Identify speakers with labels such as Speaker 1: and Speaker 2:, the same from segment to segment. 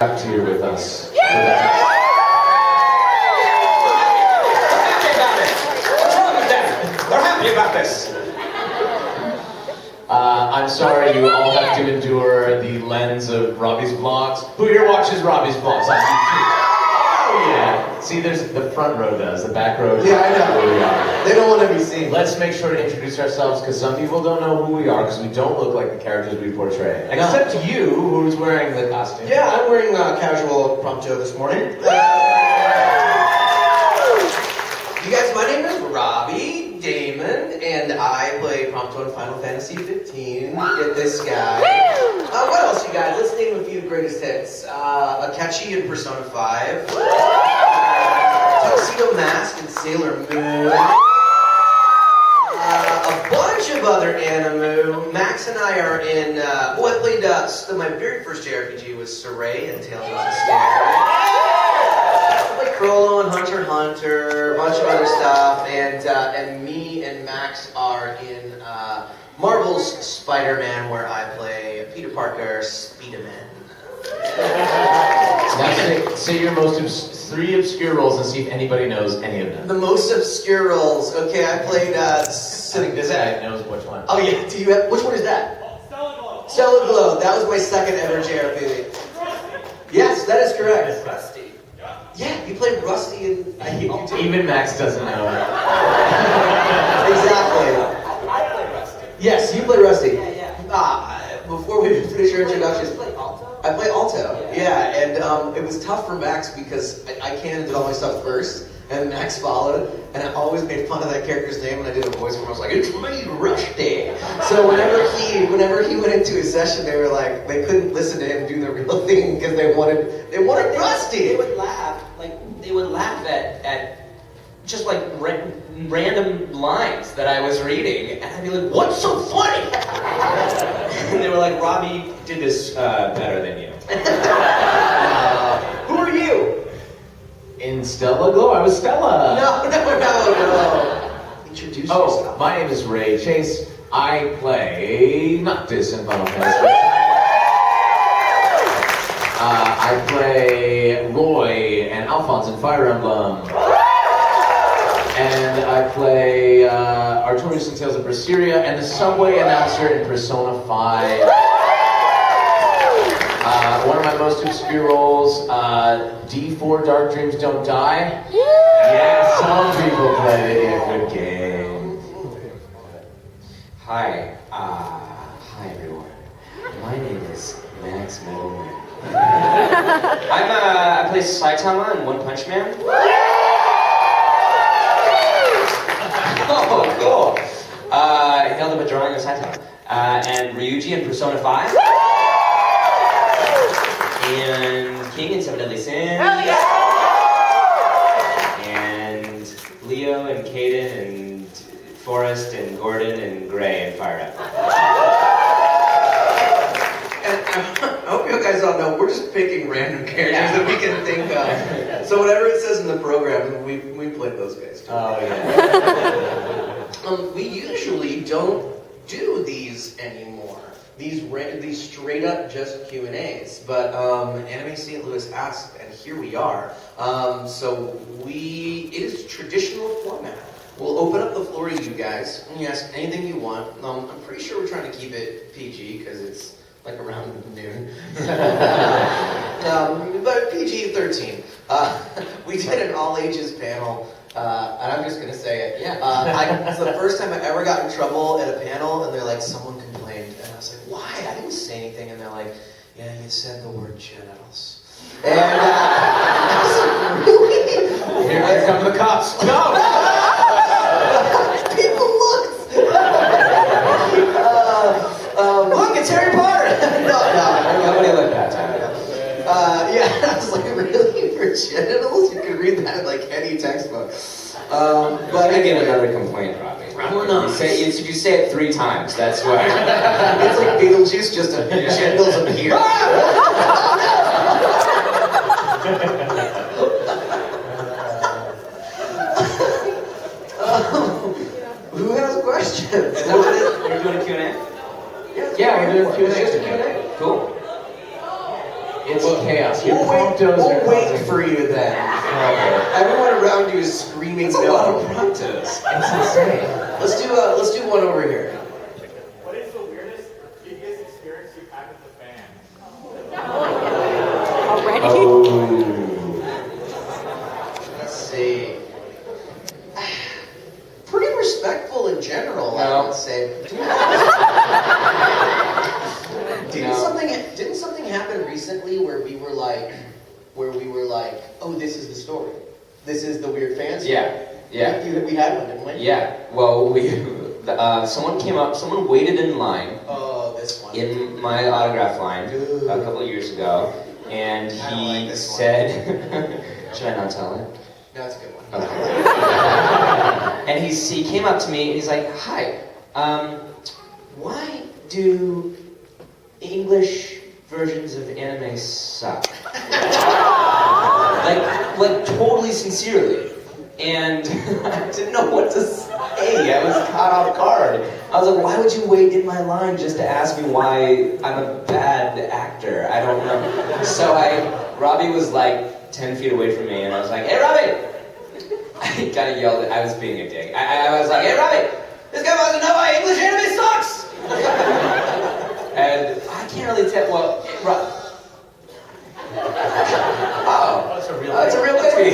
Speaker 1: Back to you with us.
Speaker 2: We're happy about this.
Speaker 1: I'm sorry you all have to endure the lens of Robbie's vlogs. Who here watches Robbie's vlogs on YouTube? Oh yeah. See, there's the front row does, the back row.
Speaker 3: Yeah, I know. They don't want to be seen.
Speaker 1: Let's make sure to introduce ourselves because some people don't know who we are because we don't look like the characters we portray. Except you, who's wearing the costume.
Speaker 3: Yeah, I'm wearing casual prompto this morning. You guys, my name is Robbie, Daymond, and I play prompto in Final Fantasy 15. Get this guy. What else, you guys? Let's name a few greatest hits. Akechi in Persona 5. Tuxedo Mask in Sailor Moon. A bunch of other anime. Max and I are in, I played, my very first JRPG was Saray and Tales of Sustain. I played Crollo and Hunter x Hunter, a bunch of other stuff, and me and Max are in Marvel's Spider-Man, where I play Peter Parker, Spider-Man.
Speaker 1: Now say your most three obscure roles and see if anybody knows any of them.
Speaker 3: The most obscure roles. Okay, I played.
Speaker 1: I think this guy knows which one.
Speaker 3: Oh yeah, do you have? Which one is that?
Speaker 4: Stella Glow.
Speaker 3: Stella Glow. That was my second ever JRPG. Yes, that is correct.
Speaker 4: Rusty.
Speaker 3: Yeah, you played Rusty in.
Speaker 1: Even Max doesn't know.
Speaker 3: Exactly.
Speaker 4: I play Rusty.
Speaker 3: Yes, you played Rusty.
Speaker 4: Yeah.
Speaker 3: Before we finish your introductions,
Speaker 4: You play Alto?
Speaker 3: I play Alto. Yeah, and it was tough for Max because I came and did all my stuff first, and Max followed, and I always made fun of that character's name when I did a voice for him. I was like, "It's me, Rusty." So whenever he went into his session, they were like, they couldn't listen to him do the real thing because they wanted Rusty.
Speaker 4: They would laugh. They would laugh at just random lines that I was reading, and I'd be like, "What's so funny?" And they were like, "Robbie did this better than you."
Speaker 3: Who are you?
Speaker 1: In Stella Glow, I was Stella.
Speaker 3: No. Introduce yourself.
Speaker 1: My name is Ray Chase. I play Noctis in Final Fantasy. I play Roy and Alphonse in Fire Emblem. And I play Artorias in Tales of Berseria and the subway announcer in Persona 5. One of my most obscure roles, D4 Dark Dreams Don't Die. Yeah, some people play it. Good game.
Speaker 5: Hi everyone. My name is Max Mittleman. I play Saitama in One Punch Man. Oh, cool. Held up a drawing of Saitama. And Ryuji in Persona 5. And King in Seven Deadly Sins. And Leo and Kaden and Forrest and Gordon and Gray and Fire Emblem.
Speaker 3: And I hope you guys all know we're just picking random characters that we can think of. So whatever it says in the program, we played those guys too.
Speaker 1: Oh yeah.
Speaker 3: We usually don't do these anymore. These straight up just Q&As. But Anime St. Louis asked, and here we are. It is traditional format. We'll open up the floor to you guys, and you ask anything you want. I'm pretty sure we're trying to keep it PG because it's like around noon. But PG-13. We did an all ages panel. And I'm just gonna say it. Yeah. It's the first time I ever got in trouble at a panel, and they're like, someone complained, and I was like, why? I didn't say anything, and they're like, yeah, you said the word genitals. And I was like, really?
Speaker 1: Here come the cops. No.
Speaker 3: People looked. Look, it's Harry Potter. No.
Speaker 5: Nobody looked that time.
Speaker 3: Yeah, I was like, really? For genitals? You could read that in like any textbook. But
Speaker 5: I get
Speaker 3: anyway,
Speaker 5: another complaint, Robbie.
Speaker 3: We're not.
Speaker 5: You say it 3 times, that's why.
Speaker 3: It's like Beetlejuice, just a genitals up here. Who has questions?
Speaker 5: We're doing a Q&A?
Speaker 1: Yeah, we're doing Q&A.
Speaker 3: It's just a Q&A.
Speaker 5: Cool.
Speaker 1: It's chaos here.
Speaker 3: We'll wait for you then. Everyone around you is screaming.
Speaker 4: It's a lot of practice.
Speaker 1: It's insane.
Speaker 3: Let's do one over here.
Speaker 2: What is the weirdest, biggest experience you've had with the fan?
Speaker 6: Already?
Speaker 3: Let's see. Pretty respectful in general, I
Speaker 4: No.
Speaker 3: would say. Didn't something happen recently where we were like, oh, this is the story. This is the weird fans.
Speaker 4: Yeah.
Speaker 3: We had one, didn't we?
Speaker 4: Yeah. Well, someone came up. Someone waited in line
Speaker 3: Oh, this one.
Speaker 4: in my autograph line a couple of years ago, and
Speaker 3: I don't like
Speaker 4: he
Speaker 3: this one.
Speaker 4: said, "Should I not tell it?"
Speaker 3: No, it's a good one.
Speaker 4: And he came up to me and he's like, "Hi, why do English versions of anime suck?" like totally sincerely. And I didn't know what to say. I was caught off guard. I was like, why would you wait in my line just to ask me why I'm a bad actor? I don't know. So Robbie was like 10 feet away from me, and I was like, "Hey, Robbie!" I kind of yelled. I was being a dick. I was like, "Hey, Robbie! This guy wants to know why English anime sucks!" And I can't really tell. Well,
Speaker 1: That's a real
Speaker 3: That's a real baby.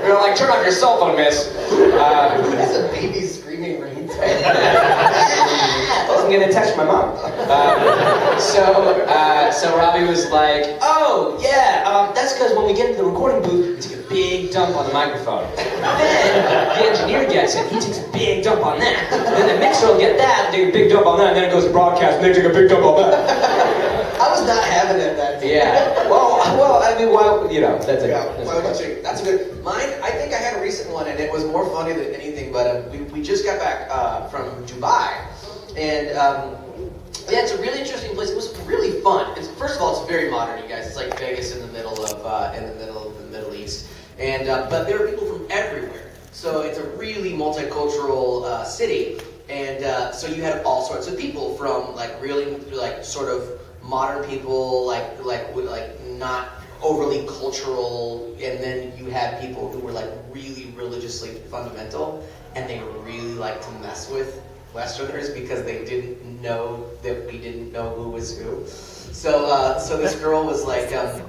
Speaker 4: You're like, "Turn off your cell phone, miss."
Speaker 3: That's a baby screaming ringtone.
Speaker 4: I wasn't gonna text my mom. So Robbie was like, "Oh yeah, that's because when we get into the recording booth, we take a big dump on the microphone. Then the engineer gets it, he takes a big dump on that. Then the mixer will get that, and take a big dump on that, and then it goes to broadcast, and they take a big dump on that."
Speaker 3: I was not having it that day.
Speaker 4: Yeah. Well, I mean, why? You know, that's
Speaker 3: Yeah,
Speaker 4: a.
Speaker 3: why would you say- that's a good. Mine, I think I had a recent one, and it was more funny than anything. But we just got back from Dubai, and yeah, it's a really interesting place. It was really fun. First of all, it's very modern, you guys. It's like Vegas in the middle of the Middle East, and but there are people from everywhere. So it's a really multicultural city, and so you had all sorts of people from like really like sort of modern people, like not overly cultural, and then you had people who were like really religiously fundamental, and they really liked to mess with Westerners because they didn't know that we didn't know who was who. So this girl was like, I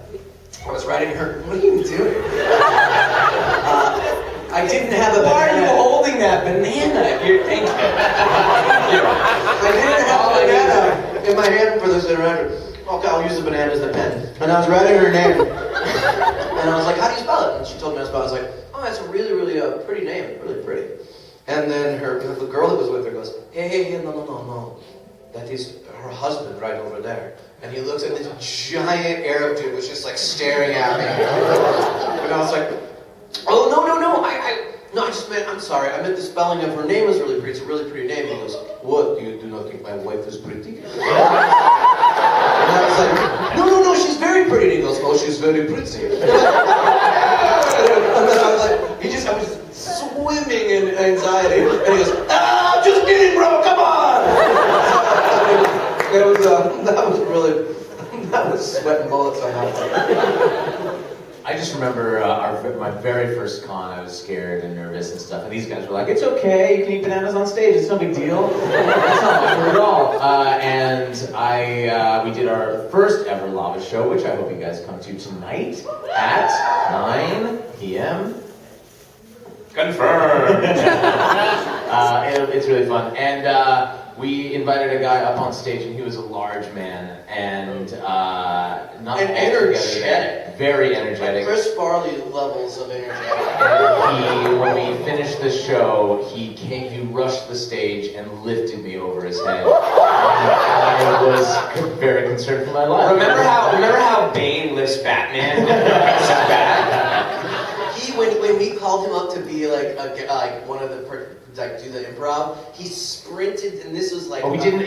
Speaker 3: was writing her, "What are you doing?" I didn't have a
Speaker 4: Why are you
Speaker 3: banana.
Speaker 4: holding that banana? You're thinking.
Speaker 3: I didn't have a banana in my hand for this interaction. Okay, I'll use the banana as the pen. And I was writing her name. And I was like, "How do you spell it?" And she told me how to spell it. I was like, "Oh, it's a really, really pretty name. Really pretty." And then the girl that was with her goes, hey, no. That is her husband right over there. And he looks at this giant Arab dude was just like staring at me. And I was like, "Oh, no. No, I just meant, I'm sorry. I meant the spelling of her name is really pretty. It's a really pretty name." He goes, "What? Do you not think my wife is pretty?" And I was like, no, she's very pretty. And he goes, "Oh, she's very pretty." And then I was like, I was swimming in anxiety. And he goes, "I'm just kidding, bro. Come on." It was, that was sweating bullets on that one.
Speaker 1: I just remember my very first con. I was scared and nervous and stuff, and these guys were like, "It's okay, you can eat bananas on stage. It's no big deal. It's not awkward at all." We did our first ever lava show, which I hope you guys come to tonight at 9 p.m. Confirmed. It's really fun, and we invited a guy up on stage, and he was a large man, and not
Speaker 3: And energetic.
Speaker 1: very energetic.
Speaker 3: Chris Farley levels of energetic.
Speaker 1: And when we finished the show, he rushed the stage and lifted me over his head. And I was very concerned for my life.
Speaker 4: Remember how Bane lifts Batman? So bad.
Speaker 3: When we called him up to be like one of the do the improv, he sprinted, and this was like.
Speaker 1: Oh, we didn't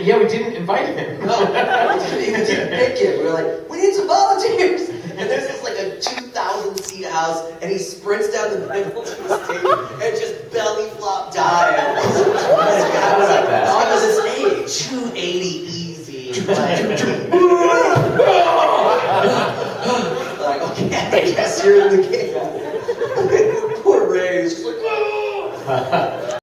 Speaker 1: invite him.
Speaker 3: No, we didn't pick him. We were like, "We need some volunteers." And there's this like a 2,000 seat house, and he sprints down the middle of the stage and just belly flop dives. This guy was like on the stage, 280 easy, like. Yes, you're in the game. Poor Ray is just like, oh!